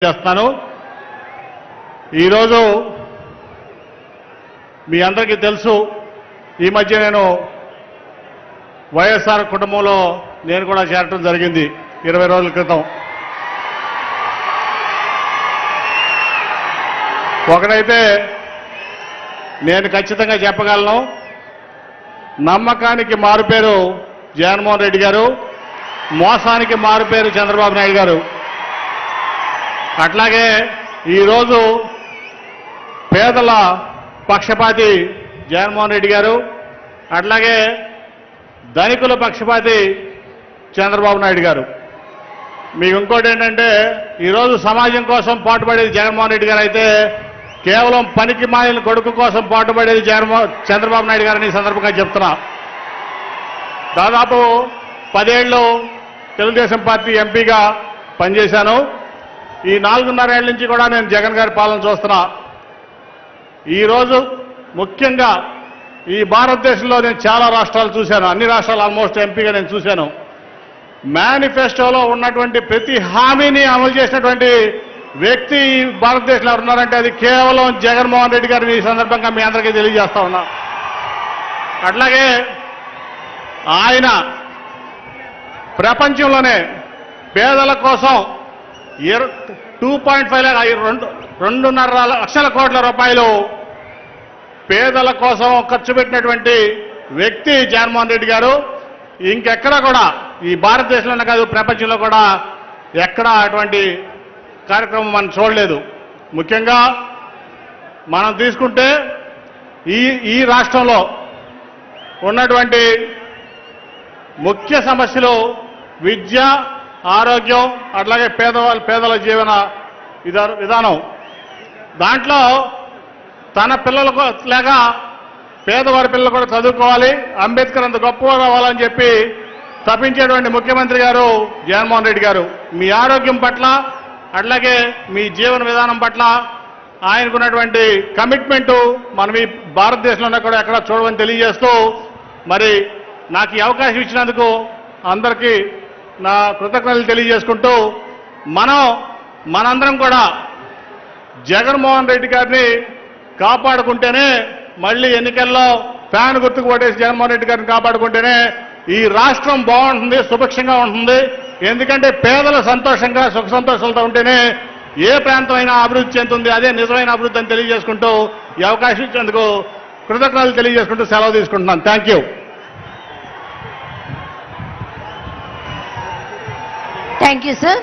చేస్తున్నాను. ఈరోజు మీ అందరికీ తెలుసు, ఈ మధ్య నేను వైఎస్ఆర్ కుటుంబంలో నేను కూడా చేరటం జరిగింది 20 రోజుల క్రితం. ఒకటైతే నేను ఖచ్చితంగా చెప్పగలను, నమ్మకానికి మారుపేరు జగన్మోహన్ రెడ్డి గారు, మోసానికి మారుపేరు చంద్రబాబు నాయుడు గారు. అట్లాగే ఈరోజు పేదల పక్షపాతి జగన్మోహన్ రెడ్డి గారు, అట్లాగే ధనికుల పక్షపాతి చంద్రబాబు నాయుడు గారు. మీకు ఇంకోటి ఏంటంటే, ఈరోజు సమాజం కోసం పాటుపడేది జగన్మోహన్ రెడ్డి గారు అయితే, కేవలం పనికి మాలిన కొడుకు కోసం పాటుపడేది చంద్రబాబు నాయుడు గారని ఈ సందర్భంగా చెప్తున్నా. దాదాపు 10 ఏళ్ళు తెలుగుదేశం పార్టీ ఎంపీగా పనిచేశాను. ఈ 4.5 ఏళ్ల నుంచి కూడా నేను జగన్ గారి పాలన చూస్తున్నా. ఈరోజు ముఖ్యంగా ఈ భారతదేశంలో నేను చాలా రాష్ట్రాలు చూశాను, అన్ని రాష్ట్రాలు ఆల్మోస్ట్ ఎంపీగా నేను చూశాను. మేనిఫెస్టోలో ఉన్నటువంటి ప్రతి హామీని అమలు చేసినటువంటి వ్యక్తి ఈ భారతదేశంలో ఉన్నారంటే అది కేవలం జగన్మోహన్ రెడ్డి గారిని ఈ సందర్భంగా మీ అందరికీ తెలియజేస్తా ఉన్నా. అట్లాగే ఆయన ప్రపంచంలోనే పేదల కోసం 2.5 లక్షల కోట్ల రూపాయలు పేదల కోసం ఖర్చు పెట్టినటువంటి వ్యక్తి జగన్మోహన్ రెడ్డి గారు. ఇంకెక్కడా కూడా ఈ భారతదేశంలోనే కాదు, ప్రపంచంలో కూడా ఎక్కడా అటువంటి కార్యక్రమం మనం చూడలేదు. ముఖ్యంగా మనం తీసుకుంటే ఈ రాష్ట్రంలో ఉన్నటువంటి ముఖ్య సమస్యలు విద్య, ఆరోగ్యం, అట్లాగే పేదల జీవన విధానం. దాంట్లో తన పిల్లలకు లేక పేదవారి పిల్లలు కూడా చదువుకోవాలి, అంబేద్కర్ అంత గొప్పగా కావాలని చెప్పి తప్పించేటువంటి ముఖ్యమంత్రి గారు జగన్మోహన్ రెడ్డి గారు. మీ ఆరోగ్యం పట్ల, అట్లాగే మీ జీవన విధానం పట్ల ఆయనకున్నటువంటి కమిట్మెంటు మనం ఈ భారతదేశంలోనే కూడా ఎక్కడ చూడమని తెలియజేస్తూ, మరి నాకు ఈ అవకాశం ఇచ్చినందుకు అందరికీ నా కృతజ్ఞతలు తెలియజేసుకుంటూ, మనందరం కూడా జగన్మోహన్ రెడ్డి గారిని కాపాడుకుంటేనే, మళ్ళీ ఎన్నికల్లో ఫ్యాన్ గుర్తుకు ఓటేసి జగన్మోహన్ రెడ్డి గారిని కాపాడుకుంటేనే ఈ రాష్ట్రం బాగుంటుంది, సుభిక్షంగా ఉంటుంది. ఎందుకంటే పేదలు సంతోషంగా సుఖ సంతోషాలతో ఉంటేనే ఏ ప్రాంతం అయినా అభివృద్ధి చెందుతుంది. అదే నిజమైన అభివృద్ధి అని తెలియజేసుకుంటూ, ఈ అవకాశం ఇచ్చేందుకు కృతజ్ఞతలు తెలియజేసుకుంటూ సెలవు తీసుకుంటున్నాను. Thank you. Thank you, sir.